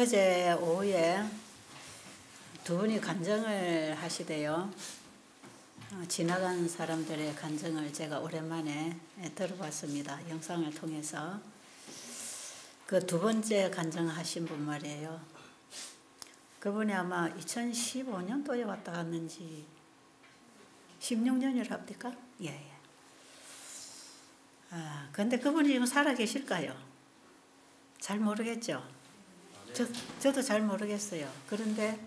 어제 오후에 두 분이 간증을 하시대요. 지나간 사람들의 간증을 제가 오랜만에 들어봤습니다. 영상을 통해서. 그 두 번째 간증하신 분 말이에요. 그분이 아마 2015년도에 왔다 갔는지 16년이랍니까? 예. 근데 그분이 지금 살아 계실까요? 잘 모르겠죠. 저도 잘 모르겠어요. 그런데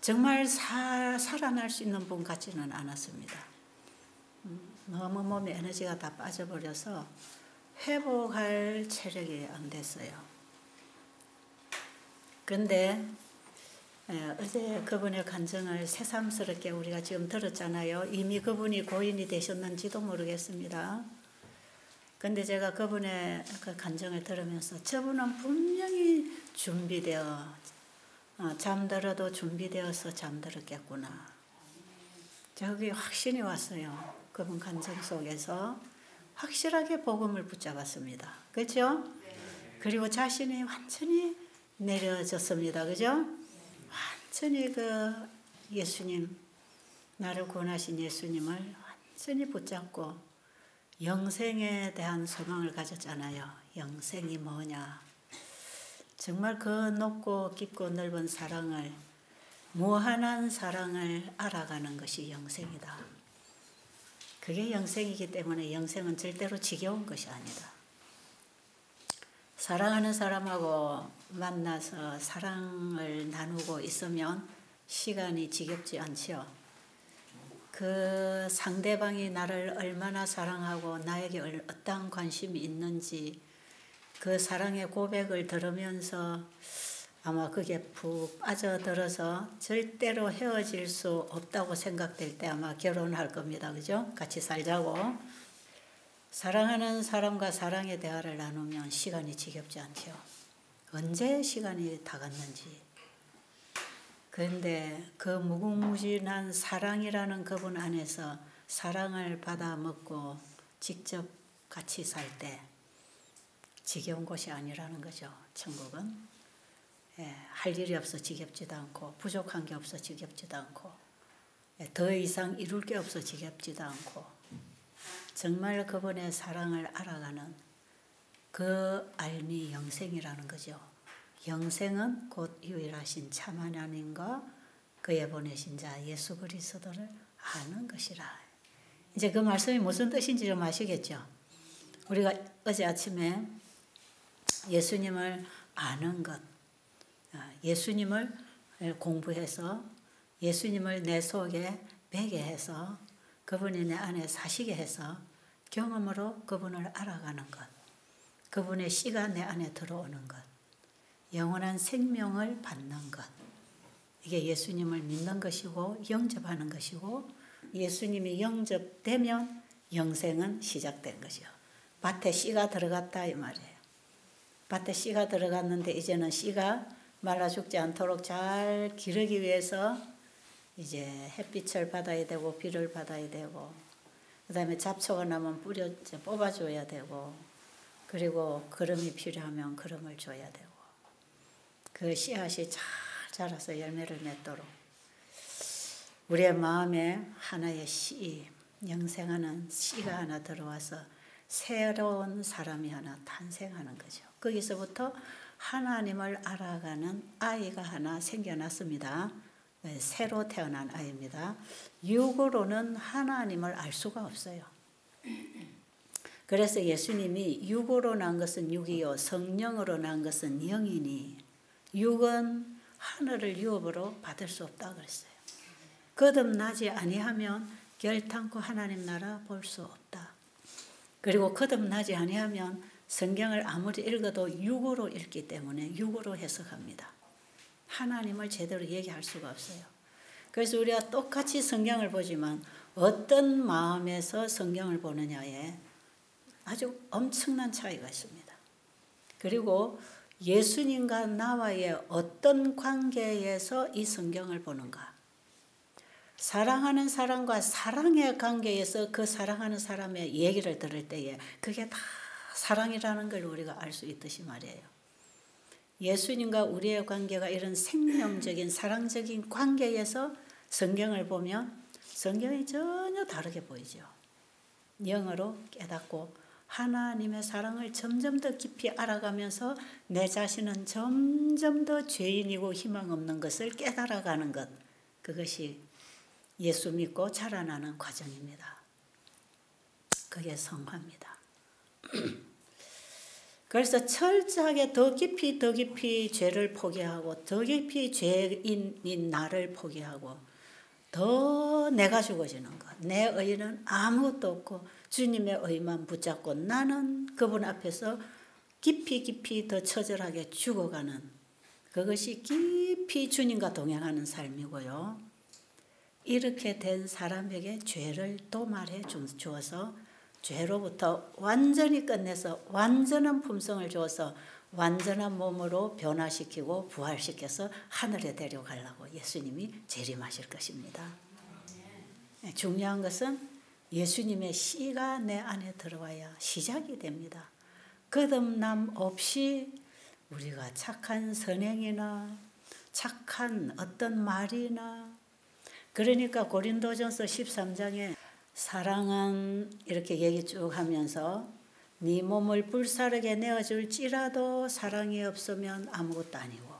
정말 살아날 수 있는 분 같지는 않았습니다. 너무 몸에 에너지가 다 빠져버려서 회복할 체력이 안 됐어요. 그런데 어제 그분의 간증을 새삼스럽게 우리가 지금 들었잖아요. 이미 그분이 고인이 되셨는지도 모르겠습니다. 근데 제가 그분의 그 간증을 들으면서 저분은 분명히 잠들어도 준비되어서 잠들었겠구나. 저기 확신이 왔어요. 그분 간증 속에서 확실하게 복음을 붙잡았습니다. 그렇죠? 그리고 자신이 완전히 내려졌습니다. 그죠? 완전히 그 예수님, 나를 구원하신 예수님을 완전히 붙잡고 영생에 대한 소망을 가졌잖아요. 영생이 뭐냐. 정말 그 높고 깊고 넓은 사랑을, 무한한 사랑을 알아가는 것이 영생이다. 그게 영생이기 때문에 영생은 절대로 지겨운 것이 아니다. 사랑하는 사람하고 만나서 사랑을 나누고 있으면 시간이 지겹지 않지요. 그 상대방이 나를 얼마나 사랑하고 나에게 어떠한 관심이 있는지 그 사랑의 고백을 들으면서 아마 그게 푹 빠져들어서 절대로 헤어질 수 없다고 생각될 때 아마 결혼할 겁니다. 그죠? 같이 살자고. 사랑하는 사람과 사랑의 대화를 나누면 시간이 지겹지 않죠. 언제 시간이 다 갔는지. 그런데 그 무궁무진한 사랑이라는 그분 안에서 사랑을 받아 먹고 직접 같이 살 때 지겨운 곳이 아니라는 거죠. 천국은. 할 일이 없어 지겹지도 않고 부족한 게 없어 지겹지도 않고 더 이상 이룰 게 없어 지겹지도 않고 정말 그분의 사랑을 알아가는 그 삶이 영생이라는 거죠. 영생은 곧 유일하신 참 하나님과 그의 보내신 자 예수 그리스도를 아는 것이라. 이제 그 말씀이 무슨 뜻인지 좀 아시겠죠? 우리가 어제 아침에 예수님을 아는 것, 예수님을 공부해서 예수님을 내 속에 배게 해서 그분이 내 안에 사시게 해서 경험으로 그분을 알아가는 것, 그분의 씨가 내 안에 들어오는 것, 영원한 생명을 받는 것. 이게 예수님을 믿는 것이고 영접하는 것이고 예수님이 영접되면 영생은 시작된 것이요. 밭에 씨가 들어갔다 이 말이에요. 밭에 씨가 들어갔는데 이제는 씨가 말라 죽지 않도록 잘 기르기 위해서 이제 햇빛을 받아야 되고 비를 받아야 되고 그 다음에 잡초가 나면 뽑아줘야 되고 그리고 거름이 필요하면 거름을 줘야 되고 그 씨앗이 잘 자라서 열매를 맺도록 우리의 마음에 하나의 씨, 영생하는 씨가 하나 들어와서 새로운 사람이 하나 탄생하는 거죠. 거기서부터 하나님을 알아가는 아이가 하나 생겨났습니다. 새로 태어난 아이입니다. 육으로는 하나님을 알 수가 없어요. 그래서 예수님이 육으로 난 것은 육이요 성령으로 난 것은 영이니 육은 하늘을 유업으로 받을 수 없다 그랬어요. 거듭나지 아니하면 결탄코 하나님 나라 볼 수 없다. 그리고 거듭나지 아니하면 성경을 아무리 읽어도 육으로 읽기 때문에 육으로 해석합니다. 하나님을 제대로 얘기할 수가 없어요. 그래서 우리가 똑같이 성경을 보지만 어떤 마음에서 성경을 보느냐에 아주 엄청난 차이가 있습니다. 그리고 예수님과 나와의 어떤 관계에서 이 성경을 보는가. 사랑하는 사람과 사랑의 관계에서 그 사랑하는 사람의 얘기를 들을 때에 그게 다 사랑이라는 걸 우리가 알 수 있듯이 말이에요. 예수님과 우리의 관계가 이런 생명적인 사랑적인 관계에서 성경을 보면 성경이 전혀 다르게 보이죠. 영으로 깨닫고 하나님의 사랑을 점점 더 깊이 알아가면서 내 자신은 점점 더 죄인이고 희망 없는 것을 깨달아가는 것, 그것이 예수 믿고 자라나는 과정입니다. 그게 성화입니다. 그래서 철저하게 더 깊이 죄를 포기하고 더 깊이 죄인인 나를 포기하고 더 내가 죽어지는 것. 내 의는 아무것도 없고 주님의 의만 붙잡고 나는 그분 앞에서 깊이 더 처절하게 죽어가는, 그것이 깊이 주님과 동행하는 삶이고요. 이렇게 된 사람에게 죄를 도말해 주어서 죄로부터 완전히 끝내서 완전한 품성을 주어서 완전한 몸으로 변화시키고 부활시켜서 하늘에 데려가려고 예수님이 재림하실 것입니다. 중요한 것은 예수님의 씨가 내 안에 들어와야 시작이 됩니다. 거듭남 없이 우리가 착한 선행이나 착한 어떤 말이나, 그러니까 고린도전서 13장에 사랑은 이렇게 얘기 쭉 하면서 네 몸을 불사르게 내어줄지라도 사랑이 없으면 아무것도 아니고,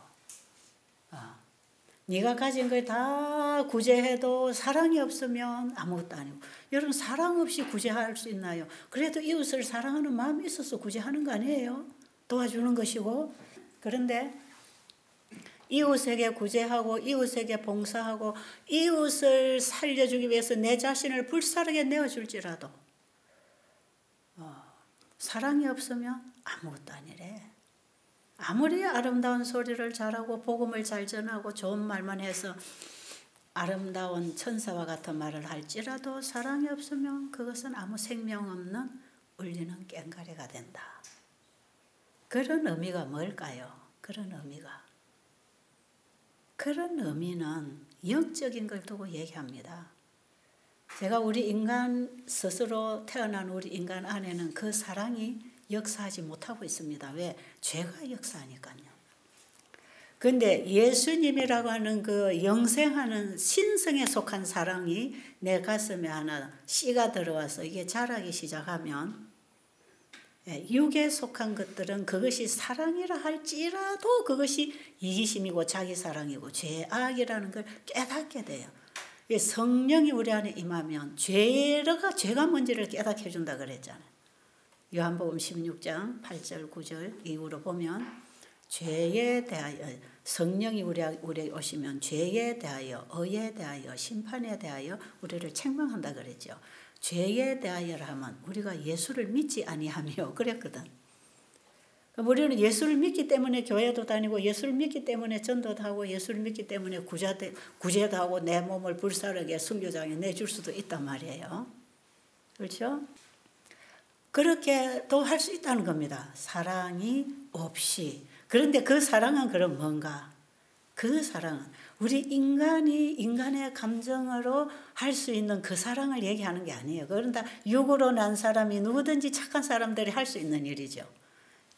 네가 가진 걸 다 구제해도 사랑이 없으면 아무것도 아니고. 여러분, 사랑 없이 구제할 수 있나요? 그래도 이웃을 사랑하는 마음이 있어서 구제하는 거 아니에요? 도와주는 것이고. 그런데 이웃에게 구제하고 이웃에게 봉사하고 이웃을 살려주기 위해서 내 자신을 불사르게 내어줄지라도 사랑이 없으면 아무것도 아니래. 아무리 아름다운 소리를 잘하고 복음을 잘 전하고 좋은 말만 해서 아름다운 천사와 같은 말을 할지라도 사랑이 없으면 그것은 아무 생명 없는 울리는 꽹과리가 된다. 그런 의미가 뭘까요? 그런 의미는 영적인 걸 두고 얘기합니다. 제가 우리 인간 스스로 태어난 우리 인간 안에는 그 사랑이 역사하지 못하고 있습니다. 왜? 죄가 역사하니까요. 그런데 예수님이라고 하는 그 영생하는 신성에 속한 사랑이 내 가슴에 하나 씨가 들어와서 이게 자라기 시작하면, 육에 속한 것들은 그것이 사랑이라 할지라도 그것이 이기심이고 자기사랑이고 죄악이라는 걸 깨닫게 돼요. 성령이 우리 안에 임하면 죄가 뭔지를 깨닫게 해준다 그랬잖아요. 요한복음 16장 8절 9절 이후로 보면 죄에 대하여 성령이 우리에게 오시면 죄에 대하여 의에 대하여 심판에 대하여 우리를 책망한다 그랬죠. 죄에 대하여라 하면 우리가 예수를 믿지 아니하며 그랬거든. 우리는 예수를 믿기 때문에 교회도 다니고 예수를 믿기 때문에 전도도 하고 예수를 믿기 때문에 구제도 하고 내 몸을 불사르게 순교장에 내줄 수도 있단 말이에요. 그렇죠? 그렇게도 할 수 있다는 겁니다. 사랑이 없이. 그런데 그 사랑은 그럼 뭔가? 그 사랑은 우리 인간이 인간의 감정으로 할 수 있는 그 사랑을 얘기하는 게 아니에요. 그런데 육으로 난 사람이 누구든지 착한 사람들이 할 수 있는 일이죠.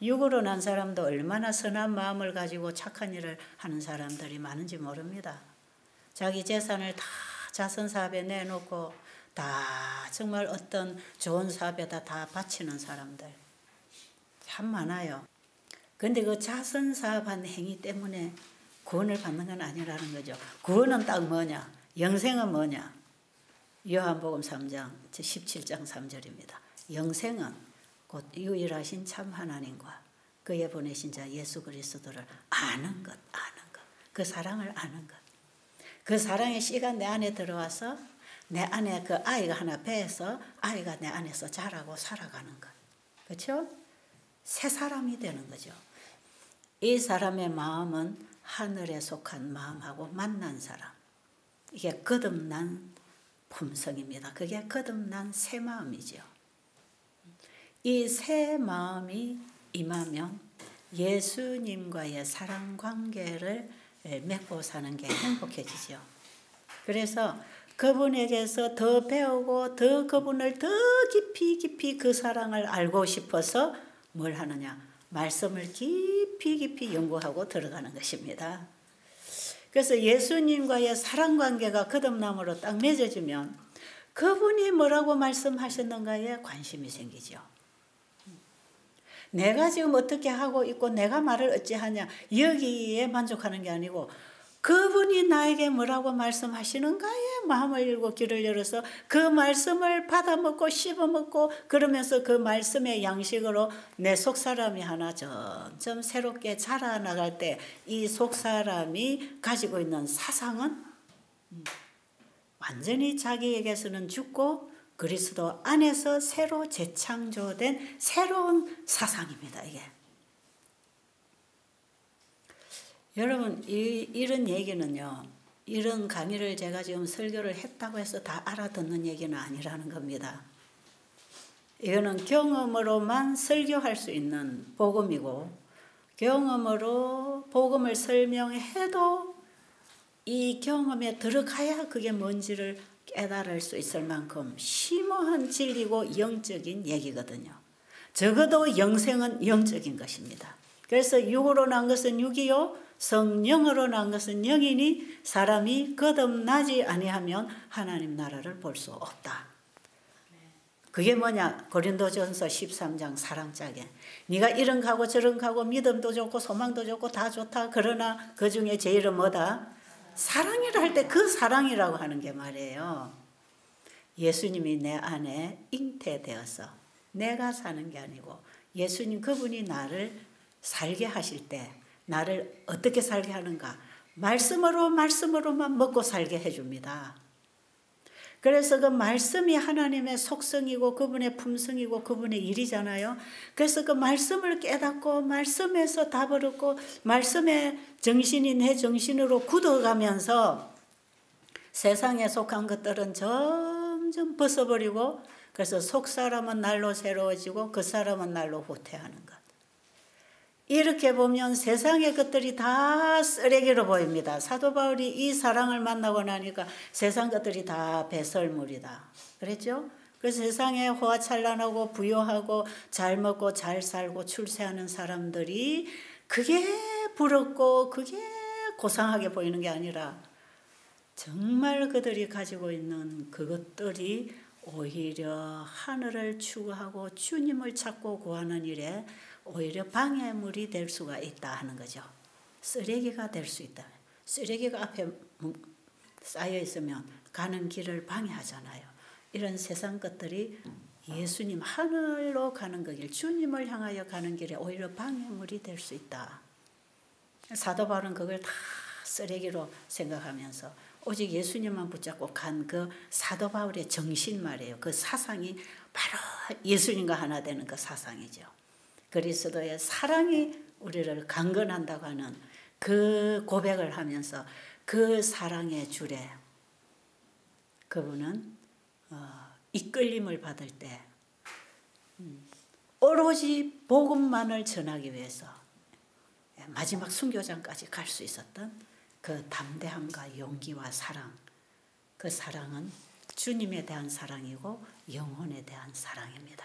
육으로 난 사람도 얼마나 선한 마음을 가지고 착한 일을 하는 사람들이 많은지 모릅니다. 자기 재산을 다 자선 사업에 내놓고 다 정말 어떤 좋은 사업에다 다 바치는 사람들 참 많아요. 그런데 그 자선 사업한 행위 때문에 구원을 받는 건 아니라는 거죠. 구원은 딱 뭐냐? 영생은 뭐냐? 요한복음 3장 17장 3절입니다. 영생은 곧 유일하신 참 하나님과 그의 보내신 자 예수 그리스도를 아는 것. 그 사랑을 아는 것. 그 사랑의 씨가 내 안에 들어와서 내 안에 그 아이가 하나 배에서 아이가 내 안에서 자라고 살아가는 것. 그렇죠? 새 사람이 되는 거죠. 이 사람의 마음은 하늘에 속한 마음하고 만난 사람. 이게 거듭난 품성입니다. 그게 거듭난 새 마음이죠. 이 새 마음이 임하면 예수님과의 사랑 관계를 맺고 사는 게 행복해지죠. 그래서 그분에게서 더 배우고 더 그분을 더 깊이 그 사랑을 알고 싶어서 뭘 하느냐? 말씀을 깊이 깊이 연구하고 들어가는 것입니다. 그래서 예수님과의 사랑 관계가 거듭남으로 딱 맺어지면 그분이 뭐라고 말씀하셨는가에 관심이 생기죠. 내가 지금 어떻게 하고 있고 내가 말을 어찌하냐 여기에 만족하는 게 아니고 그분이 나에게 뭐라고 말씀하시는가에 마음을 열고 귀를 열어서 그 말씀을 받아먹고 씹어먹고 그러면서 그 말씀의 양식으로 내 속사람이 하나 점점 새롭게 자라나갈 때 이 속사람이 가지고 있는 사상은 완전히 자기에게서는 죽고 그리스도 안에서 새로 재창조된 새로운 사상입니다. 이게. 여러분 이런 얘기는요. 이런 강의를 제가 지금 설교를 했다고 해서 다 알아듣는 얘기는 아니라는 겁니다. 이거는 경험으로만 설교할 수 있는 복음이고 경험으로 복음을 설명해도 이 경험에 들어가야 그게 뭔지를 깨달을 수 있을 만큼 심오한 진리고 영적인 얘기거든요. 적어도 영생은 영적인 것입니다. 그래서 육으로 난 것은 육이요 성령으로 난 것은 영이니 사람이 거듭나지 아니하면 하나님 나라를 볼 수 없다. 그게 뭐냐? 고린도전서 13장 사랑짝에 네가 이런 가고 저런 가고 믿음도 좋고 소망도 좋고 다 좋다. 그러나 그 중에 제일은 뭐다? 사랑이라 할 때 그 사랑이라고 하는 게 말이에요. 예수님이 내 안에 잉태되어서 내가 사는 게 아니고 예수님 그분이 나를 살게 하실 때 나를 어떻게 살게 하는가? 말씀으로만 먹고 살게 해줍니다. 그래서 그 말씀이 하나님의 속성이고 그분의 품성이고 그분의 일이잖아요. 그래서 그 말씀을 깨닫고 말씀에서 답을 얻고 말씀의 정신이 내 정신으로 굳어가면서 세상에 속한 것들은 점점 벗어버리고 그래서 속 사람은 날로 새로워지고 그 사람은 날로 후퇴하는 것. 이렇게 보면 세상의 것들이 다 쓰레기로 보입니다. 사도 바울이 이 사랑을 만나고 나니까 세상 것들이 다 배설물이다. 그랬죠? 그래서 세상에 호화찬란하고 부유하고 잘 먹고 잘 살고 출세하는 사람들이 그게 부럽고 그게 고상하게 보이는 게 아니라 정말 그들이 가지고 있는 그것들이 오히려 하늘을 추구하고 주님을 찾고 구하는 일에 오히려 방해물이 될 수가 있다 하는 거죠. 쓰레기가 될 수 있다. 쓰레기가 앞에 쌓여 있으면 가는 길을 방해하잖아요. 이런 세상 것들이 예수님 하늘로 가는 그 길, 주님을 향하여 가는 길에 오히려 방해물이 될 수 있다. 사도 바울은 그걸 다 쓰레기로 생각하면서 오직 예수님만 붙잡고 간 그 사도 바울의 정신 말이에요. 그 사상이 바로 예수님과 하나 되는 그 사상이죠. 그리스도의 사랑이 우리를 강건한다고 하는 그 고백을 하면서 그 사랑의 줄에 그분은 이끌림을 받을 때 오로지 복음만을 전하기 위해서 마지막 순교장까지 갈 수 있었던 그 담대함과 용기와 사랑, 그 사랑은 주님에 대한 사랑이고 영혼에 대한 사랑입니다.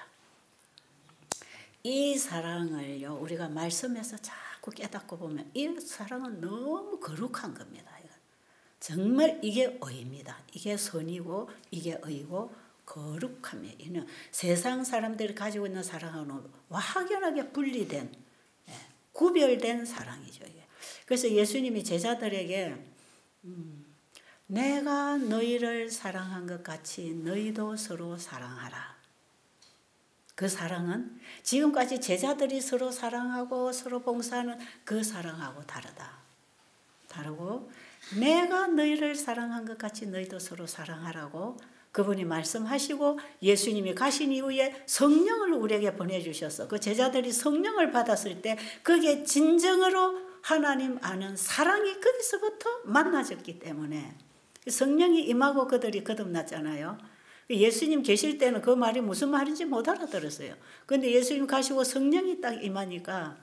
이 사랑을요 우리가 말씀에서 자꾸 깨닫고 보면 이 사랑은 너무 거룩한 겁니다. 정말 이게 의입니다. 이게 선이고 이게 의고 거룩함이에요. 이는 세상 사람들이 가지고 있는 사랑하고는 확연하게 분리된 구별된 사랑이죠. 이게. 그래서 예수님이 제자들에게 내가 너희를 사랑한 것 같이 너희도 서로 사랑하라. 그 사랑은 지금까지 제자들이 서로 사랑하고 서로 봉사하는 그 사랑하고 다르다. 다르고 내가 너희를 사랑한 것 같이 너희도 서로 사랑하라고 그분이 말씀하시고 예수님이 가신 이후에 성령을 우리에게 보내주셔서 그 제자들이 성령을 받았을 때 그게 진정으로 하나님 아는 사랑이 거기서부터 만나졌기 때문에 성령이 임하고 그들이 거듭났잖아요. 예수님 계실 때는 그 말이 무슨 말인지 못 알아들었어요. 그런데 예수님 가시고 성령이 딱 임하니까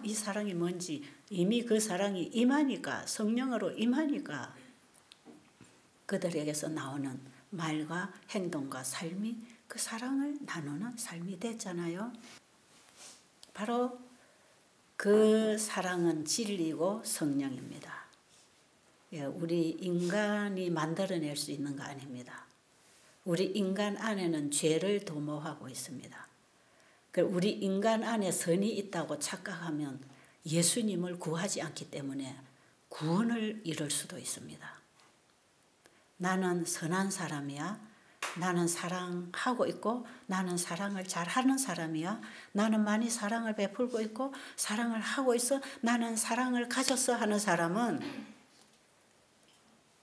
이 사랑이 뭔지 이미 그 사랑이 임하니까 성령으로 임하니까 그들에게서 나오는 말과 행동과 삶이 그 사랑을 나누는 삶이 됐잖아요. 바로 그 사랑은 진리고 성령입니다. 우리 인간이 만들어낼 수 있는 거 아닙니다. 우리 인간 안에는 죄를 도모하고 있습니다. 우리 인간 안에 선이 있다고 착각하면 예수님을 구하지 않기 때문에 구원을 잃을 수도 있습니다. 나는 선한 사람이야. 나는 사랑하고 있고 나는 사랑을 잘하는 사람이야. 나는 많이 사랑을 베풀고 있고 사랑을 하고 있어. 나는 사랑을 가졌어 하는 사람은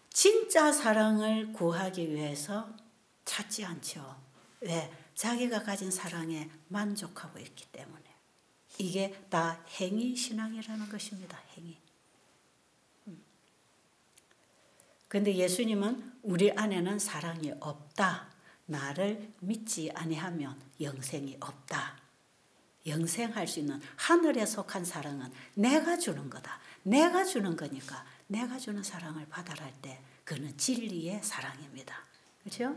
진짜 사랑을 구하기 위해서 찾지 않죠. 왜? 자기가 가진 사랑에 만족하고 있기 때문에. 이게 다 행위 신앙이라는 것입니다. 행위. 그런데 예수님은 우리 안에는 사랑이 없다. 나를 믿지 아니하면 영생이 없다. 영생할 수 있는 하늘에 속한 사랑은 내가 주는 거다. 내가 주는 거니까 내가 주는 사랑을 받아라 할 때 그는 진리의 사랑입니다. 그렇죠?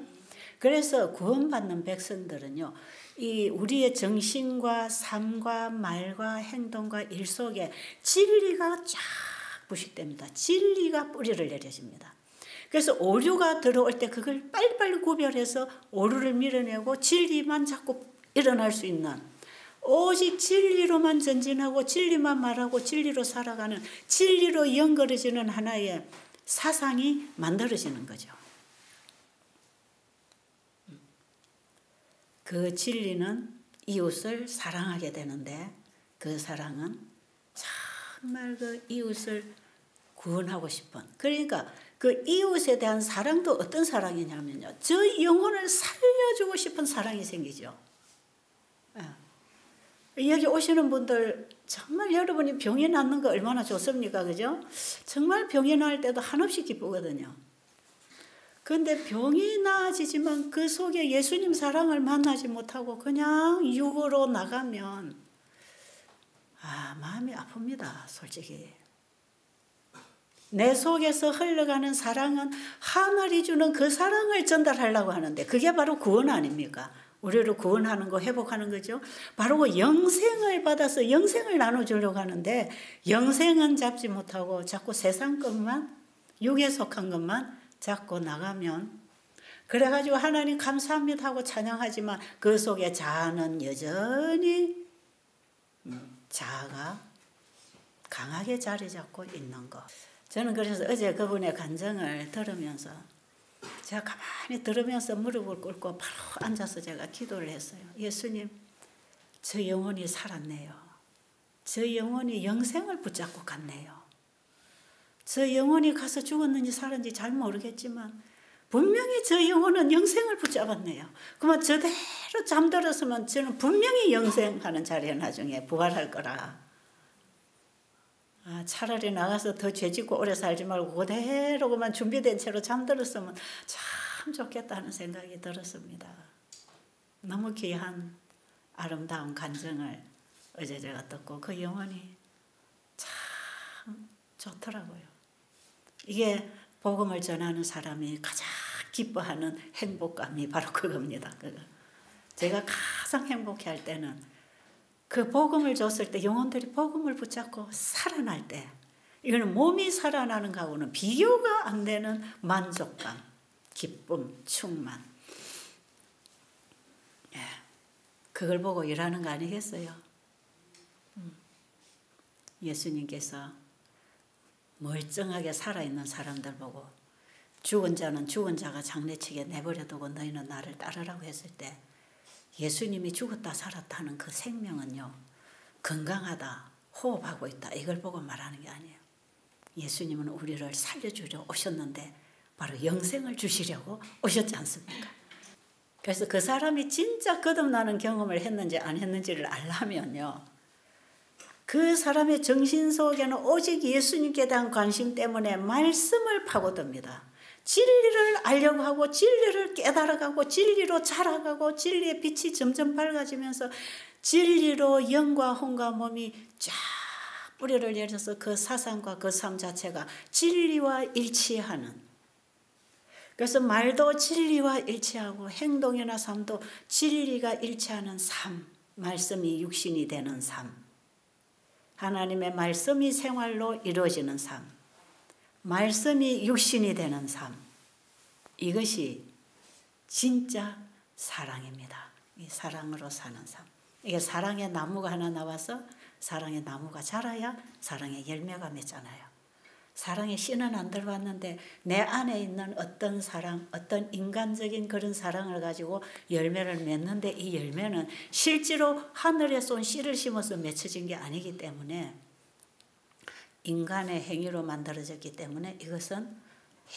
그래서 구원받는 백성들은요, 이 우리의 정신과 삶과 말과 행동과 일 속에 진리가 쫙 부식됩니다. 진리가 뿌리를 내려집니다. 그래서 오류가 들어올 때 그걸 빨리빨리 구별해서 오류를 밀어내고 진리만 자꾸 일어날 수 있는, 오직 진리로만 전진하고 진리만 말하고 진리로 살아가는, 진리로 연결해지는 하나의 사상이 만들어지는 거죠. 그 진리는 이웃을 사랑하게 되는데 그 사랑은 정말 그 이웃을 구원하고 싶은, 그러니까 그 이웃에 대한 사랑도 어떤 사랑이냐면요, 저 영혼을 살려주고 싶은 사랑이 생기죠. 여기 오시는 분들 정말 여러분이 병이 낫는 거 얼마나 좋습니까? 그죠? 정말 병이 나을 때도 한없이 기쁘거든요. 그런데 병이 나아지지만 그 속에 예수님 사랑을 만나지 못하고 그냥 육으로 나가면 마음이 아픕니다. 솔직히. 내 속에서 흘러가는 사랑은 하늘이 주는 그 사랑을 전달하려고 하는데 그게 바로 구원 아닙니까? 우리를 구원하는 거, 회복하는 거죠. 바로 영생을 받아서 영생을 나눠주려고 하는데 영생은 잡지 못하고 자꾸 세상 것만, 육에 속한 것만 잡고 나가면, 그래가지고 하나님 감사합니다 하고 찬양하지만 그 속에 자아는 여전히 자아가 강하게 자리 잡고 있는 것. 저는 그래서 어제 그분의 간증을 들으면서 제가 가만히 들으면서 무릎을 꿇고 바로 앉아서 제가 기도를 했어요. 예수님, 저 영혼이 살았네요. 저 영혼이 영생을 붙잡고 갔네요. 저 영혼이 가서 죽었는지 살았는지 잘 모르겠지만 분명히 저 영혼은 영생을 붙잡았네요. 그러면 저대로 잠들었으면 저는 분명히 영생하는 자리에 나중에 부활할 거라. 차라리 나가서 더 죄짓고 오래 살지 말고 그대로 그만 준비된 채로 잠들었으면 참 좋겠다 하는 생각이 들었습니다. 너무 귀한 아름다운 간증을 어제 제가 듣고 그 영혼이 참 좋더라고요. 이게 복음을 전하는 사람이 가장 기뻐하는 행복감이 바로 그겁니다. 제가 가장 행복해할 때는 그 복음을 줬을 때 영혼들이 복음을 붙잡고 살아날 때, 이거는 몸이 살아나는 거하고는 비교가 안 되는 만족감, 기쁨, 충만. 그걸 보고 일하는 거 아니겠어요? 예수님께서 멀쩡하게 살아있는 사람들 보고 죽은 자는 죽은 자가 장례식에 내버려두고 너희는 나를 따르라고 했을 때 예수님이 죽었다 살았다는 그 생명은요, 건강하다, 호흡하고 있다, 이걸 보고 말하는 게 아니에요. 예수님은 우리를 살려주려 오셨는데 바로 영생을 주시려고 오셨지 않습니까? 그래서 그 사람이 진짜 거듭나는 경험을 했는지 안 했는지를 알려면요, 그 사람의 정신 속에는 오직 예수님께 대한 관심 때문에 말씀을 파고듭니다. 진리를 알려고 하고 진리를 깨달아가고 진리로 자라가고 진리의 빛이 점점 밝아지면서 진리로 영과 혼과 몸이 쫙 뿌리를 내려서 그 사상과 그 삶 자체가 진리와 일치하는, 그래서 말도 진리와 일치하고 행동이나 삶도 진리가 일치하는 삶, 말씀이 육신이 되는 삶, 하나님의 말씀이 생활로 이루어지는 삶, 말씀이 육신이 되는 삶, 이것이 진짜 사랑입니다. 이 사랑으로 사는 삶. 이게 사랑의 나무가 하나 나와서 사랑의 나무가 자라야 사랑의 열매가 맺잖아요. 사랑의 씨는 안 들어왔는데 내 안에 있는 어떤 사랑, 어떤 인간적인 그런 사랑을 가지고 열매를 맺는데 이 열매는 실제로 하늘에서 온 씨를 심어서 맺혀진 게 아니기 때문에 인간의 행위로 만들어졌기 때문에 이것은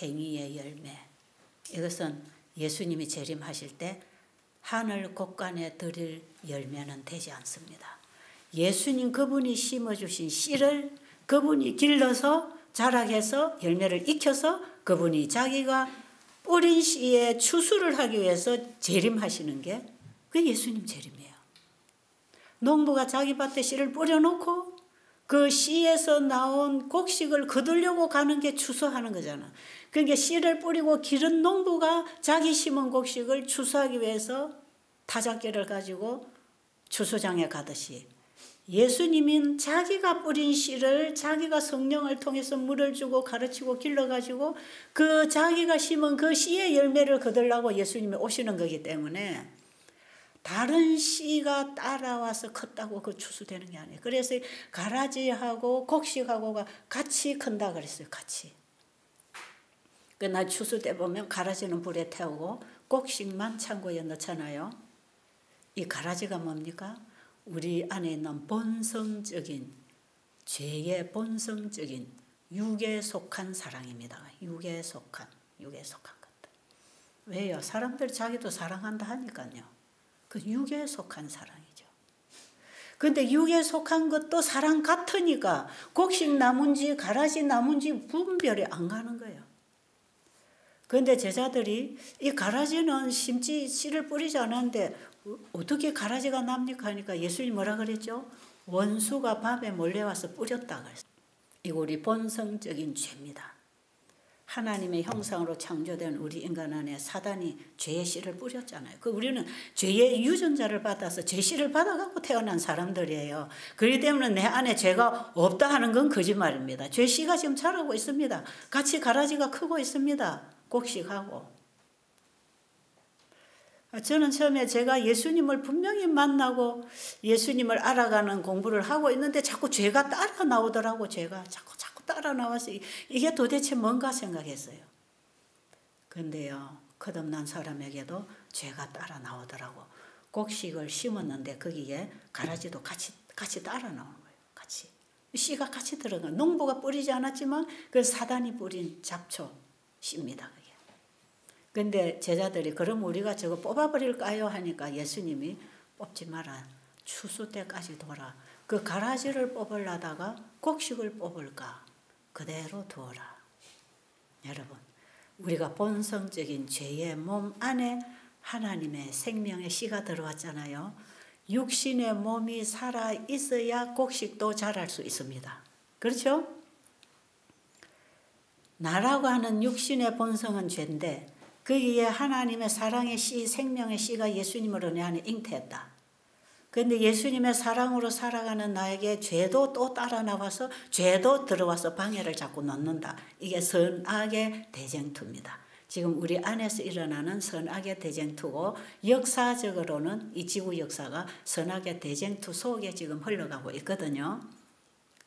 행위의 열매. 이것은 예수님이 재림하실 때 하늘 곳간에 드릴 열매는 되지 않습니다. 예수님 그분이 심어주신 씨를 그분이 길러서 자라게해서 열매를 익혀서 그분이 자기가 뿌린 씨에 추수를 하기 위해서 재림하시는 게 그게 예수님 재림이에요. 농부가 자기 밭에 씨를 뿌려놓고 그 씨에서 나온 곡식을 거두려고 가는 게 추수하는 거잖아. 그러니까 씨를 뿌리고 기른 농부가 자기 심은 곡식을 추수하기 위해서 타작기를 가지고 추수장에 가듯이 예수님은 자기가 뿌린 씨를 자기가 성령을 통해서 물을 주고 가르치고 길러가지고 그 자기가 심은 그 씨의 열매를 거두려고 예수님이 오시는 거기 때문에 다른 씨가 따라와서 컸다고 그 추수되는 게 아니에요. 그래서 가라지하고 곡식하고가 같이 큰다 그랬어요. 같이. 그날 추수 때 보면 가라지는 불에 태우고 곡식만 창고에 넣잖아요. 이 가라지가 뭡니까? 우리 안에 있는 본성적인 죄의 본성적인 육에 속한 사랑입니다. 육에 속한 것들. 왜요? 사람들이 자기도 사랑한다 하니까요. 그 육에 속한 사랑이죠. 그런데 육에 속한 것도 사랑 같으니까 곡식 나무인지 가라지 나무인지 분별이 안 가는 거예요. 그런데 제자들이 이 가라지는 심지 씨를 뿌리지 않았는데 어떻게 가라지가 납니까 하니까 예수님이 뭐라 그랬죠? 원수가 밤에 몰려와서 뿌렸다 그랬어요. 이거 우리 본성적인 죄입니다. 하나님의 형상으로 창조된 우리 인간 안에 사단이 죄의 씨를 뿌렸잖아요. 우리는 죄의 유전자를 받아서 죄 씨를 받아갖고 태어난 사람들이에요. 그렇기 때문에 내 안에 죄가 없다 하는 건 거짓말입니다. 죄 씨가 지금 자라고 있습니다. 같이 가라지가 크고 있습니다. 곡식하고. 저는 처음에 제가 예수님을 분명히 만나고 예수님을 알아가는 공부를 하고 있는데 자꾸 죄가 따라 나오더라고. 죄가 자꾸 따라 나와서 이게 도대체 뭔가 생각했어요. 그런데요, 거듭난 사람에게도 죄가 따라 나오더라고. 곡식을 심었는데 거기에 가라지도 같이 따라 나오는 거예요. 같이. 씨가 같이 들어가. 농부가 뿌리지 않았지만 그 사단이 뿌린 잡초 씨입니다. 그런데 제자들이 그럼 우리가 저거 뽑아버릴까요? 하니까 예수님이 뽑지 마라. 추수 때까지 둬라. 그 가라지를 뽑으려다가 곡식을 뽑을까? 그대로 두어라. 여러분, 우리가 본성적인 죄의 몸 안에 하나님의 생명의 씨가 들어왔잖아요. 육신의 몸이 살아 있어야 곡식도 자랄 수 있습니다. 그렇죠? 나라고 하는 육신의 본성은 죄인데 거기에 하나님의 사랑의 씨, 생명의 씨가 예수님으로 내 안에 잉태했다. 그런데 예수님의 사랑으로 살아가는 나에게 죄도 또 따라 나와서 죄도 들어와서 방해를 자꾸 넣는다. 이게 선악의 대쟁투입니다. 지금 우리 안에서 일어나는 선악의 대쟁투고 역사적으로는 이 지구 역사가 선악의 대쟁투 속에 지금 흘러가고 있거든요.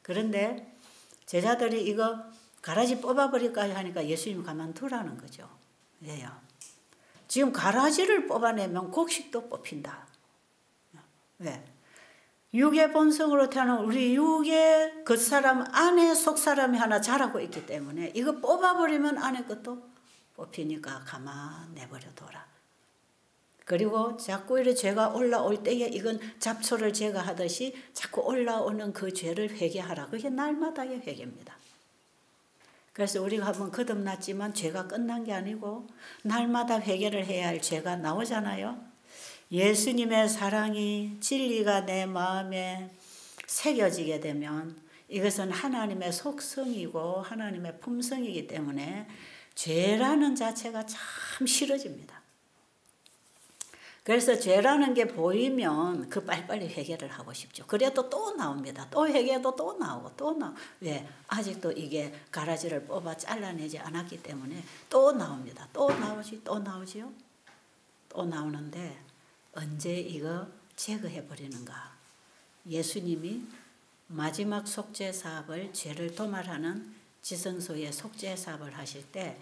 그런데 제자들이 이거 가라지 뽑아버릴까요 하니까 예수님 가만두라는 거죠. 왜요? 지금 가라지를 뽑아내면 곡식도 뽑힌다. 왜? 육의 본성으로 태어난 우리 육의 겉사람 안에 속사람이 하나 자라고 있기 때문에 이거 뽑아버리면 안에 것도 뽑히니까 가만 내버려둬라. 그리고 자꾸 이렇게 죄가 올라올 때에 이건 잡초를 제거하듯이 자꾸 올라오는 그 죄를 회개하라. 그게 날마다의 회개입니다. 그래서 우리가 한번 거듭났지만 죄가 끝난 게 아니고 날마다 회개를 해야 할 죄가 나오잖아요. 예수님의 사랑이 진리가 내 마음에 새겨지게 되면 이것은 하나님의 속성이고 하나님의 품성이기 때문에 죄라는 자체가 참 싫어집니다. 그래서 죄라는 게 보이면 그 빨리빨리 회개를 하고 싶죠. 그래도 또 나옵니다. 또 회개도 또 나오고 또 나오고. 왜? 아직도 이게 가라지를 뽑아 잘라내지 않았기 때문에 또 나옵니다. 또 나오지, 또 나오지요. 또 나오는데 언제 이거 제거해버리는가. 예수님이 마지막 속죄 사업을, 죄를 도말하는 지성소의 속죄 사업을 하실 때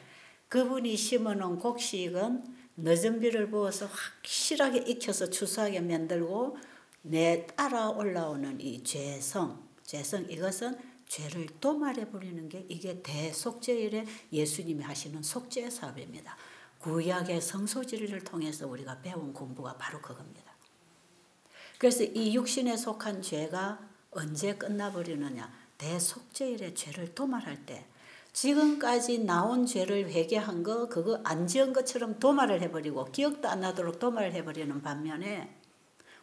그분이 심어놓은 곡식은 늦은 비를 부어서 확실하게 익혀서 추수하게 만들고 내 따라 올라오는 이 죄성 이것은 죄를 도말해 버리는 게 이게 대속죄일에 예수님이 하시는 속죄 사업입니다. 구약의 성소진리를 통해서 우리가 배운 공부가 바로 그겁니다. 그래서 이 육신에 속한 죄가 언제 끝나버리느냐. 대속죄일에 죄를 도말할 때 지금까지 나온 죄를 회개한 거 그거 안 지은 것처럼 도말을 해버리고 기억도 안 나도록 도말을 해버리는 반면에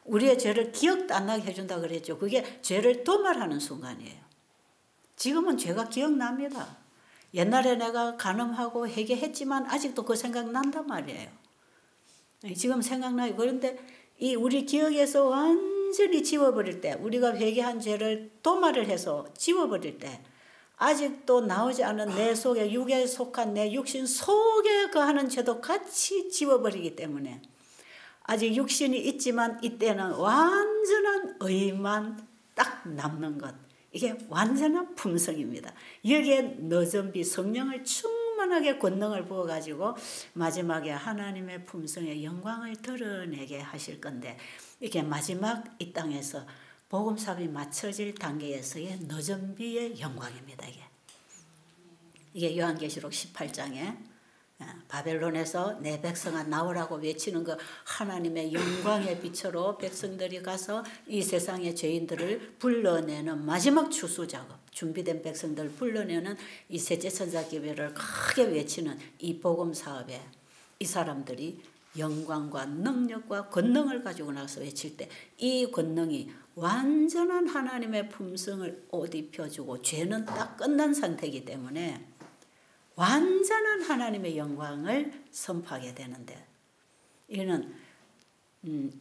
우리의 죄를 기억도 안 나게 해준다 그랬죠. 그게 죄를 도말하는 순간이에요. 지금은 죄가 기억납니다. 옛날에 내가 간음하고 회개했지만 아직도 그 생각 난단 말이에요. 지금 생각나요. 그런데 이 우리 기억에서 완전히 지워버릴 때, 우리가 회개한 죄를 도말을 해서 지워버릴 때 아직도 나오지 않은 내 속에, 육에 속한 내 육신 속에 거하는 죄도 같이 지워버리기 때문에 아직 육신이 있지만 이때는 완전한 의만 딱 남는 것. 이게 완전한 품성입니다. 여기에 너전비 성령을 충만하게 권능을 부어가지고 마지막에 하나님의 품성의 영광을 드러내게 하실 건데 이게 마지막 이 땅에서 복음사업이 맞춰질 단계에서의 너전비의 영광입니다. 이게 요한계시록 18장에 바벨론에서 내 백성아 나오라고 외치는 그 하나님의 영광의 빛으로 백성들이 가서 이 세상의 죄인들을 불러내는 마지막 추수 작업, 준비된 백성들을 불러내는 이 셋째 천사기회를 크게 외치는 이 복음 사업에 이 사람들이 영광과 능력과 권능을 가지고 나서 외칠 때 이 권능이 완전한 하나님의 품성을 옷 입혀주고 죄는 딱 끝난 상태이기 때문에 완전한 하나님의 영광을 선포하게 되는데 이는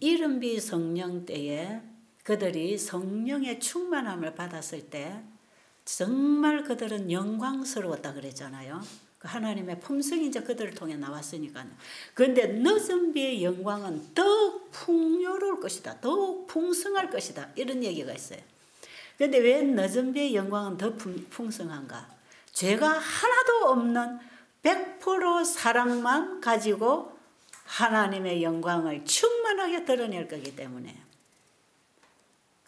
이른비 성령 때에 그들이 성령의 충만함을 받았을 때 정말 그들은 영광스러웠다 그랬잖아요. 하나님의 품성이 이제 그들을 통해 나왔으니까요. 그런데 늦은 비의 영광은 더욱 풍요로울 것이다. 더욱 풍성할 것이다. 이런 얘기가 있어요. 그런데 왜 늦은 비의 영광은 더 풍성한가? 죄가 하나도 없는 100% 사랑만 가지고 하나님의 영광을 충만하게 드러낼 거기 때문에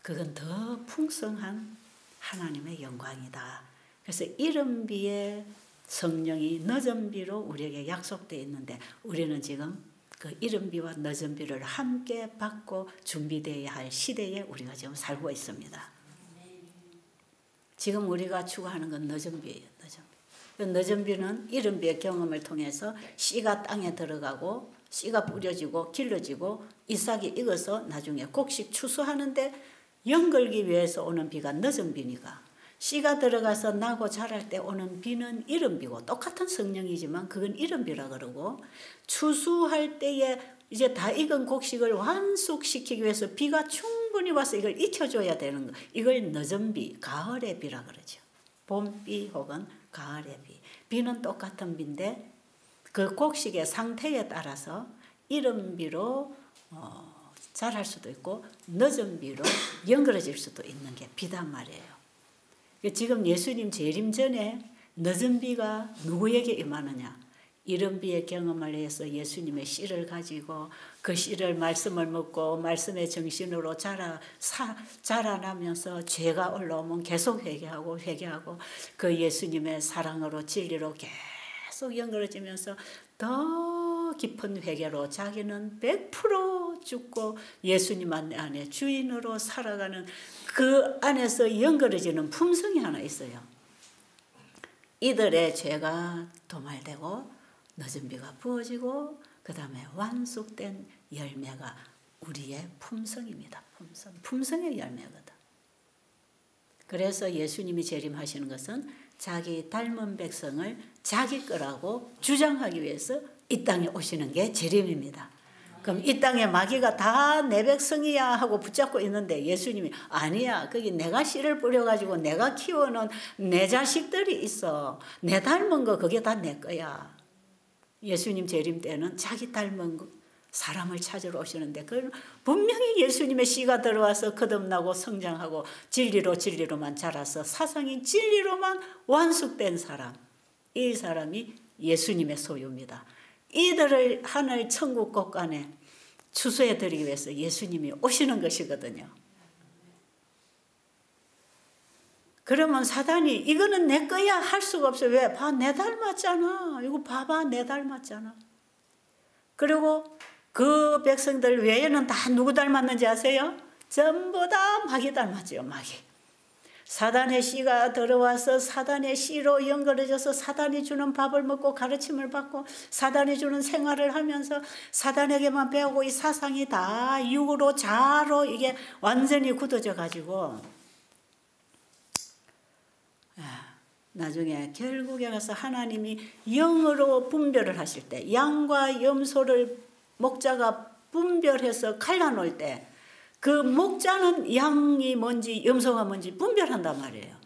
그건 더 풍성한 하나님의 영광이다. 그래서 이른 비의 성령이 늦은 비로 우리에게 약속되어 있는데 우리는 지금 그 이른 비와 늦은 비를 함께 받고 준비되어야 할 시대에 우리가 지금 살고 있습니다. 지금 우리가 추구하는 건 늦은 비예요. 늦은 비는 이른 비의 경험을 통해서 씨가 땅에 들어가고 씨가 뿌려지고 길러지고 잎사귀 익어서 나중에 곡식 추수하는데 연걸기 위해서 오는 비가 늦은 비니까 씨가 들어가서 나고 자랄 때 오는 비는 이른 비고 똑같은 성령이지만 그건 이른 비라 그러고 추수할 때에 이제 다 익은 곡식을 완숙시키기 위해서 비가 충분히 와서 이걸 익혀줘야 되는 거. 이걸 늦은 비, 가을의 비라 그러죠. 봄비 혹은 가을의 비. 비는 똑같은 비인데 그 곡식의 상태에 따라서 이른 비로 자랄 수도 있고 늦은 비로 연그러질 수도 있는 게 비단 말이에요. 지금 예수님 재림 전에 늦은 비가 누구에게 임하느냐? 이른 비의 경험을 해서 예수님의 씨를 가지고 그 씨를 말씀을 먹고 말씀의 정신으로 자라나면서 죄가 올라오면 계속 회개하고 그 예수님의 사랑으로 진리로 계속 연결해지면서 더 깊은 회개로 자기는 100% 죽고 예수님 안에 주인으로 살아가는 그 안에서 연결해지는 품성이 하나 있어요. 이들의 죄가 도말되고 늦은 비가 부어지고 그 다음에 완숙된 열매가 우리의 품성입니다. 품성의 열매거든. 그래서 예수님이 재림하시는 것은 자기 닮은 백성을 자기 거라고 주장하기 위해서 이 땅에 오시는 게 재림입니다. 그럼 이 땅에 마귀가 다 내 백성이야 하고 붙잡고 있는데 예수님이 아니야. 거기 내가 씨를 뿌려가지고 내가 키워놓은 내 자식들이 있어. 내 닮은 거 그게 다 내 거야. 예수님 재림 때는 자기 닮은 사람을 찾으러 오시는데 그 분명히 예수님의 씨가 들어와서 거듭나고 성장하고 진리로만 자라서 사상이 진리로만 완숙된 사람. 이 사람이 예수님의 소유입니다. 이들을 하늘 천국 곳간에 추수해드리기 위해서 예수님이 오시는 것이거든요. 그러면 사단이 이거는 내 거야 할 수가 없어요. 왜? 내 닮았잖아. 이거 봐봐 내 닮았잖아. 그리고 그 백성들 외에는 다 누구 닮았는지 아세요? 전부 다 마귀 닮았지요. 마귀. 사단의 씨가 들어와서 사단의 씨로 연결해져서 사단이 주는 밥을 먹고 가르침을 받고 사단이 주는 생활을 하면서 사단에게만 배우고 이 사상이 다 육으로 자로 이게 완전히 굳어져 가지고 나중에 결국에 가서 하나님이 영으로 분별을 하실 때 양과 염소를 목자가 분별해서 갈라놓을 때 그 목자는 양이 뭔지 염소가 뭔지 분별한단 말이에요.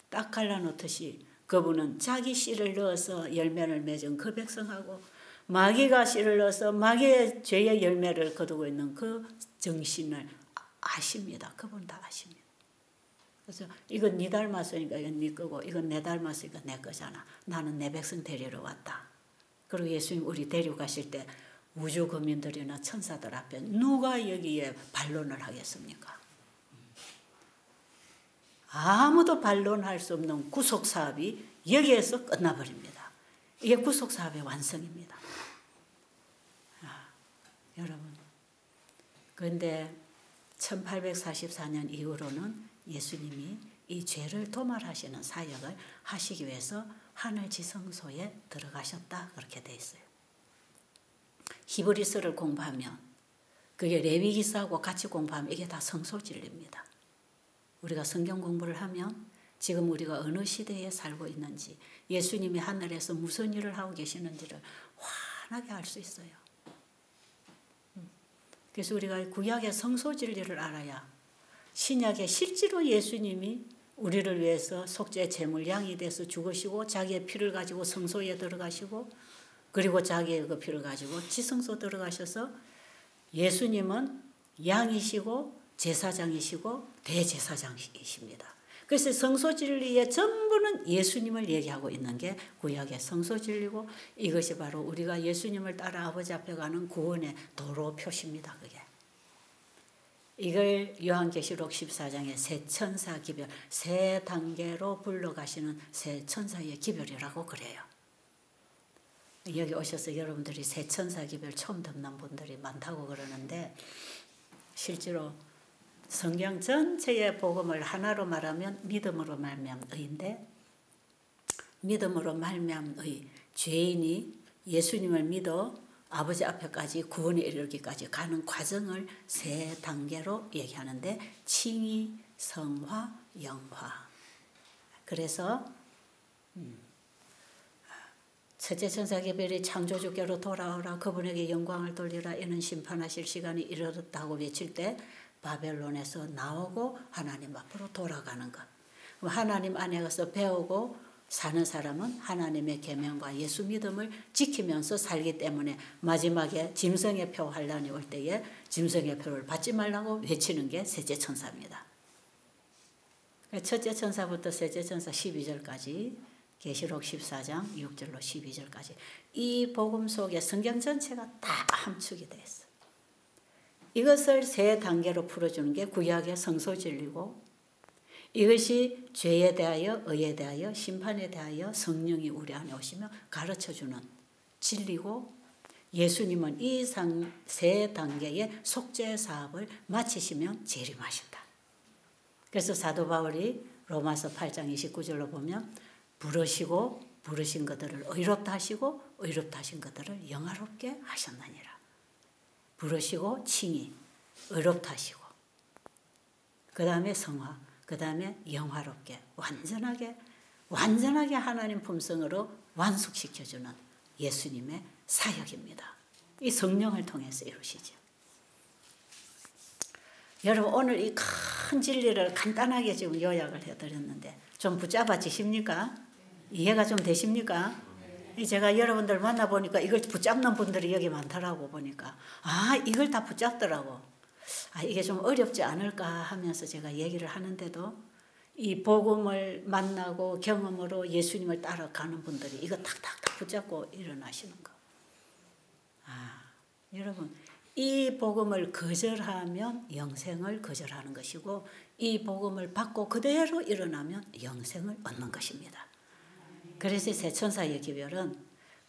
딱 갈라놓듯이 그분은 자기 씨를 넣어서 열매를 맺은 그 백성하고 마귀가 씨를 넣어서 마귀의 죄의 열매를 거두고 있는 그 정신을 아십니다. 그분 다 아십니다. 그래서 이건 네 닮았으니까 이건 네 거고 이건 내 닮았으니까 내 거잖아. 나는 내 백성 데리러 왔다. 그리고 예수님 우리 데려가실 때 우주 거민들이나 천사들 앞에 누가 여기에 반론을 하겠습니까? 아무도 반론할 수 없는 구속사업이 여기에서 끝나버립니다. 이게 구속사업의 완성입니다. 여러분, 그런데 1844년 이후로는 예수님이 이 죄를 도말하시는 사역을 하시기 위해서 하늘 지성소에 들어가셨다 그렇게 돼 있어요. 히브리서를 공부하면 그게 레위기서하고 같이 공부하면 이게 다 성소 진리입니다. 우리가 성경 공부를 하면 지금 우리가 어느 시대에 살고 있는지 예수님이 하늘에서 무슨 일을 하고 계시는지를 환하게 알 수 있어요. 그래서 우리가 구약의 성소 진리를 알아야 신약에 실제로 예수님이 우리를 위해서 속죄 제물 양이 돼서 죽으시고 자기의 피를 가지고 성소에 들어가시고 그리고 자기의 그 피를 가지고 지성소 들어가셔서 예수님은 양이시고 제사장이시고 대제사장이십니다. 그래서 성소 진리의 전부는 예수님을 얘기하고 있는 게 구약의 성소 진리고 이것이 바로 우리가 예수님을 따라 아버지 앞에 가는 구원의 도로 표시입니다. 그게. 이걸 요한계시록 14장의 세 천사 기별, 세 단계로 불러가시는 세 천사의 기별이라고 그래요. 여기 오셔서 여러분들이 세 천사 기별 처음 듣는 분들이 많다고 그러는데 실제로 성경 전체의 복음을 하나로 말하면 믿음으로 말미암은 의인데 믿음으로 말미암은 의, 죄인이 예수님을 믿어 아버지 앞에까지 구원에 이르기까지 가는 과정을 세 단계로 얘기하는데 칭의, 성화, 영화. 그래서 첫째 천사 게벨이 창조주께로 돌아오라 그분에게 영광을 돌리라 이는 심판하실 시간이 이르렀다고 외칠 때 바벨론에서 나오고 하나님 앞으로 돌아가는 것. 하나님 안에 가서 배우고 사는 사람은 하나님의 계명과 예수 믿음을 지키면서 살기 때문에 마지막에 짐승의 표 환란이 올 때에 짐승의 표를 받지 말라고 외치는 게 셋째 천사입니다. 첫째 천사부터 셋째 천사 12절까지 계시록 14장 6절로 12절까지 이 복음 속에 성경 전체가 다 함축이 되어 있어요. 이것을 세 단계로 풀어주는 게 구약의 성소 진리고 이것이 죄에 대하여 의에 대하여 심판에 대하여 성령이 우리 안에 오시며 가르쳐주는 진리고 예수님은 이 세 단계의 속죄 사업을 마치시면 재림하신다. 그래서 사도 바울이 로마서 8장 29절로 보면 부르시고 부르신 것들을 의롭다 하시고 의롭다 하신 것들을 영화롭게 하셨느니라. 부르시고 칭의, 의롭다 하시고 그 다음에 성화, 그 다음에 영화롭게 완전하게 하나님 품성으로 완숙시켜주는 예수님의 사역입니다. 이 성령을 통해서 이루시죠. 여러분 오늘 이 큰 진리를 간단하게 지금 요약을 해드렸는데 좀 붙잡아지십니까? 이해가 좀 되십니까? 제가 여러분들 만나보니까 이걸 붙잡는 분들이 여기 많더라고 보니까. 아, 이걸 다 붙잡더라고. 아, 이게 좀 어렵지 않을까 하면서 제가 얘기를 하는데도 이 복음을 만나고 경험으로 예수님을 따라가는 분들이 이거 탁탁탁 붙잡고 일어나시는 거. 아, 여러분 이 복음을 거절하면 영생을 거절하는 것이고 이 복음을 받고 그대로 일어나면 영생을 얻는 것입니다. 그래서 세천사의 기별은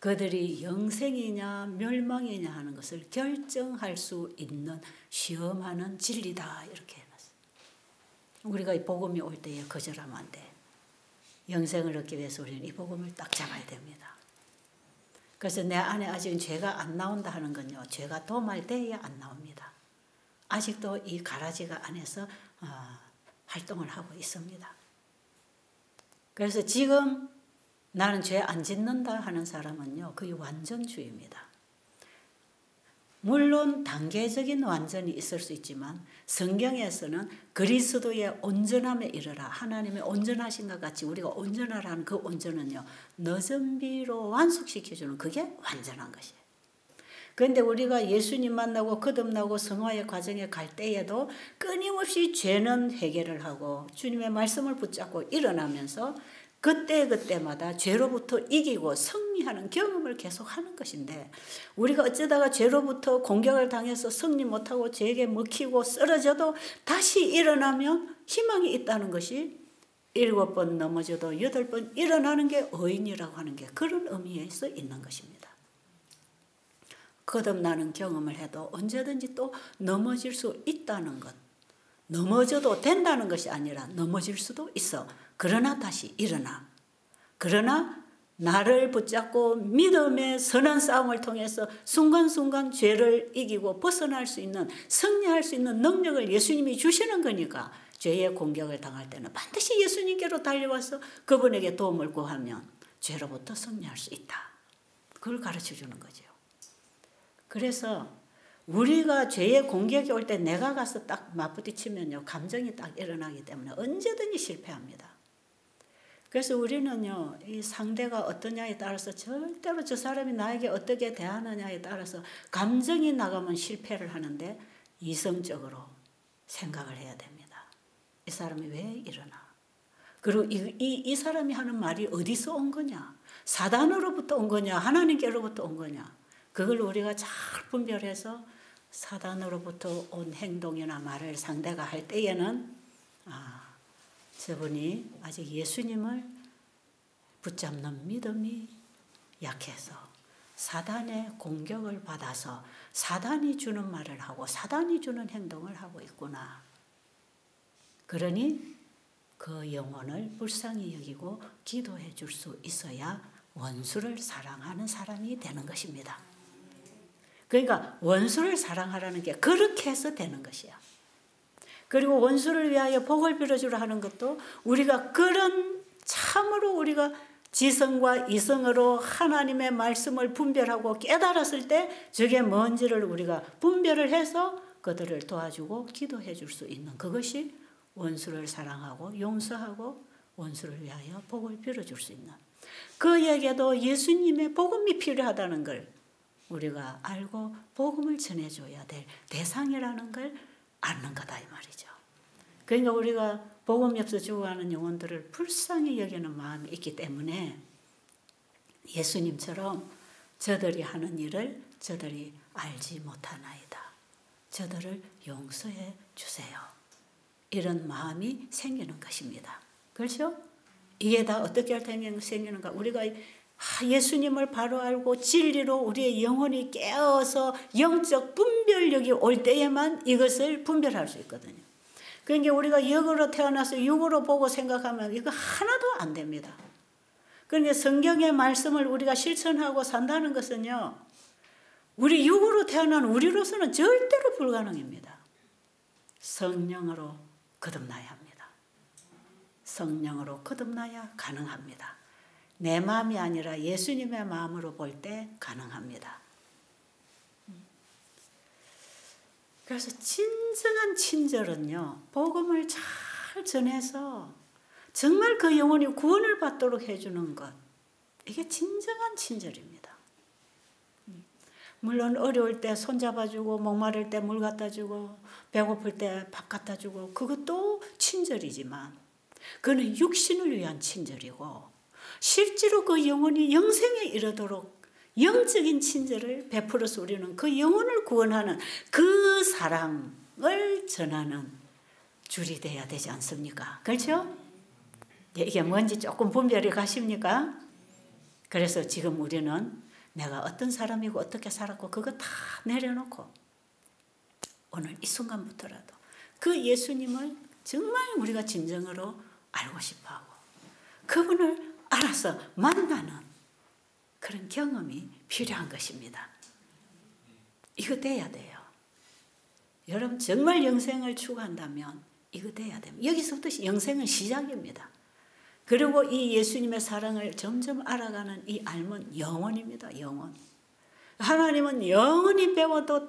그들이 영생이냐 멸망이냐 하는 것을 결정할 수 있는 시험하는 진리다 이렇게 해놨어요. 우리가 이 복음이 올 때에 거절하면 안 돼. 영생을 얻기 위해서 우리는 이 복음을 딱 잡아야 됩니다. 그래서 내 안에 아직 죄가 안 나온다 하는 건요. 죄가 도말돼야 안 나옵니다. 아직도 이 가라지가 안에서 활동을 하고 있습니다. 그래서 지금 나는 죄 안 짓는다 하는 사람은요. 거의 완전주의입니다. 물론 단계적인 완전이 있을 수 있지만 성경에서는 그리스도의 온전함에 이르라 하나님의 온전하신 것 같이 우리가 온전하라는 그 온전은요. 너전비로 완숙시켜주는 그게 완전한 것이에요. 그런데 우리가 예수님 만나고 거듭나고 성화의 과정에 갈 때에도 끊임없이 죄는 해결을 하고 주님의 말씀을 붙잡고 일어나면서 그때마다 죄로부터 이기고 승리하는 경험을 계속하는 것인데 우리가 어쩌다가 죄로부터 공격을 당해서 승리 못하고 죄에게 먹히고 쓰러져도 다시 일어나면 희망이 있다는 것이 7번 넘어져도 8번 일어나는 게 의인이라고 하는 게 그런 의미에서 있는 것입니다. 거듭나는 경험을 해도 언제든지 또 넘어질 수 있다는 것. 넘어져도 된다는 것이 아니라 넘어질 수도 있어. 그러나 다시 일어나. 그러나 나를 붙잡고 믿음의 선한 싸움을 통해서 순간순간 죄를 이기고 벗어날 수 있는 승리할 수 있는 능력을 예수님이 주시는 거니까 죄의 공격을 당할 때는 반드시 예수님께로 달려와서 그분에게 도움을 구하면 죄로부터 승리할 수 있다. 그걸 가르쳐 주는 거죠. 그래서 우리가 죄의 공격이 올 때 내가 가서 딱 맞부딪히면요. 감정이 딱 일어나기 때문에 언제든지 실패합니다. 그래서 우리는요. 이 상대가 어떠냐에 따라서 절대로 저 사람이 나에게 어떻게 대하느냐에 따라서 감정이 나가면 실패를 하는데 이성적으로 생각을 해야 됩니다. 이 사람이 왜 이러나? 그리고 이 사람이 하는 말이 어디서 온 거냐? 사단으로부터 온 거냐? 하나님께로부터 온 거냐? 그걸 우리가 잘 분별해서 사단으로부터 온 행동이나 말을 상대가 할 때에는 저분이 아직 예수님을 붙잡는 믿음이 약해서 사단의 공격을 받아서 사단이 주는 말을 하고 사단이 주는 행동을 하고 있구나. 그러니 그 영혼을 불쌍히 여기고 기도해 줄 수 있어야 원수를 사랑하는 사람이 되는 것입니다. 그러니까 원수를 사랑하라는 게 그렇게 해서 되는 것이야. 그리고 원수를 위하여 복을 빌어주라 하는 것도 우리가 그런 참으로 우리가 지성과 이성으로 하나님의 말씀을 분별하고 깨달았을 때 저게 뭔지를 우리가 분별을 해서 그들을 도와주고 기도해 줄 수 있는 그것이 원수를 사랑하고 용서하고 원수를 위하여 복을 빌어줄 수 있는 그에게도 예수님의 복음이 필요하다는 걸 우리가 알고 복음을 전해줘야 될 대상이라는 걸 아는 거다 이 말이죠. 그러니까 우리가 복음이 없어 죽어가는 영혼들을 불쌍히 여기는 마음이 있기 때문에 예수님처럼 저들이 하는 일을 저들이 알지 못하나이다. 저들을 용서해 주세요. 이런 마음이 생기는 것입니다. 그렇죠? 이게 다 어떻게 할 때 생기는가? 우리가 예수님을 바로 알고 진리로 우리의 영혼이 깨어서 영적 분별력이 올 때에만 이것을 분별할 수 있거든요. 그러니까 우리가 영으로 태어나서 육으로 보고 생각하면 이거 하나도 안 됩니다. 그러니까 성경의 말씀을 우리가 실천하고 산다는 것은요. 우리 육으로 태어난 우리로서는 절대로 불가능합니다. 성령으로 거듭나야 합니다. 성령으로 거듭나야 가능합니다. 내 마음이 아니라 예수님의 마음으로 볼 때 가능합니다. 그래서 진정한 친절은요, 복음을 잘 전해서 정말 그 영혼이 구원을 받도록 해주는 것, 이게 진정한 친절입니다. 물론 어려울 때 손잡아주고, 목마를 때 물 갖다 주고, 배고플 때 밥 갖다 주고, 그것도 친절이지만 그거는 육신을 위한 친절이고, 실제로 그 영혼이 영생에 이르도록 영적인 친절을 베풀어서 우리는 그 영혼을 구원하는 그 사랑을 전하는 줄이 돼야 되지 않습니까? 그렇죠? 이게 뭔지 조금 분별이 가십니까? 그래서 지금 우리는 내가 어떤 사람이고 어떻게 살았고 그거 다 내려놓고 오늘 이 순간부터라도 그 예수님을 정말 우리가 진정으로 알고 싶어하고 그분을 알아서 만나는 그런 경험이 필요한 것입니다. 이거 돼야 돼요. 여러분 정말 영생을 추구한다면 이거 돼야 됩니다. 여기서부터 영생은 시작입니다. 그리고 이 예수님의 사랑을 점점 알아가는 이 알면 영원입니다. 영원. 하나님은 영원히 배워도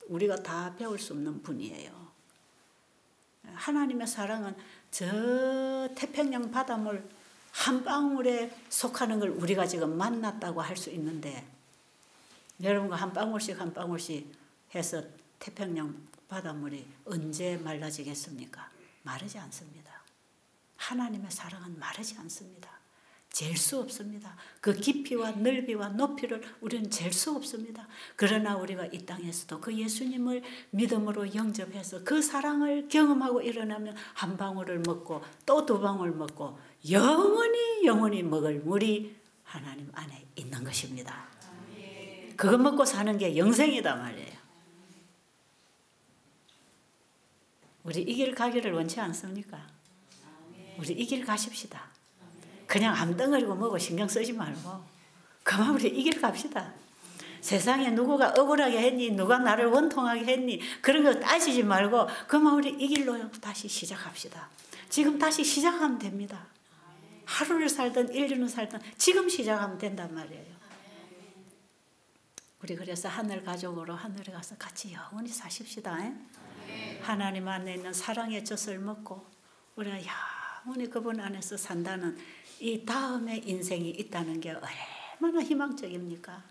우리가 다 배울 수 없는 분이에요. 하나님의 사랑은 저 태평양 바닷물 한 방울에 속하는 걸 우리가 지금 만났다고 할 수 있는데 여러분과 한 방울씩 한 방울씩 해서 태평양 바닷물이 언제 말라지겠습니까? 마르지 않습니다. 하나님의 사랑은 마르지 않습니다. 잴 수 없습니다. 그 깊이와 넓이와 높이를 우리는 잴 수 없습니다. 그러나 우리가 이 땅에서도 그 예수님을 믿음으로 영접해서 그 사랑을 경험하고 일어나면 한 방울을 먹고 또 두 방울 먹고 영원히 먹을 물이 하나님 안에 있는 것입니다. 그거 먹고 사는 게 영생이다 말이에요. 우리 이 길 가기를 원치 않습니까? 우리 이 길 가십시다. 그냥 암덩어리고 뭐고 신경 쓰지 말고 그만 우리 이 길 갑시다. 세상에 누구가 억울하게 했니? 누가 나를 원통하게 했니? 그런 거 따지지 말고 그만 우리 이 길로 다시 시작합시다. 지금 다시 시작하면 됩니다. 하루를 살든 1년을 살든 지금 시작하면 된단 말이에요. 우리 그래서 하늘 가족으로 하늘에 가서 같이 영원히 사십시다. 하나님 안에 있는 사랑의 젖을 먹고 우리가 영원히 그분 안에서 산다는 이 다음의 인생이 있다는 게 얼마나 희망적입니까?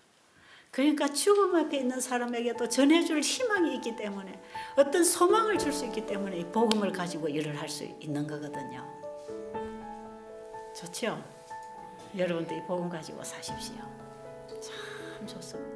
그러니까 죽음 앞에 있는 사람에게도 전해줄 희망이 있기 때문에 어떤 소망을 줄 수 있기 때문에 이 복음을 가지고 일을 할 수 있는 거거든요. 좋죠? 여러분도 이 복음 가지고 사십시오. 참 좋습니다.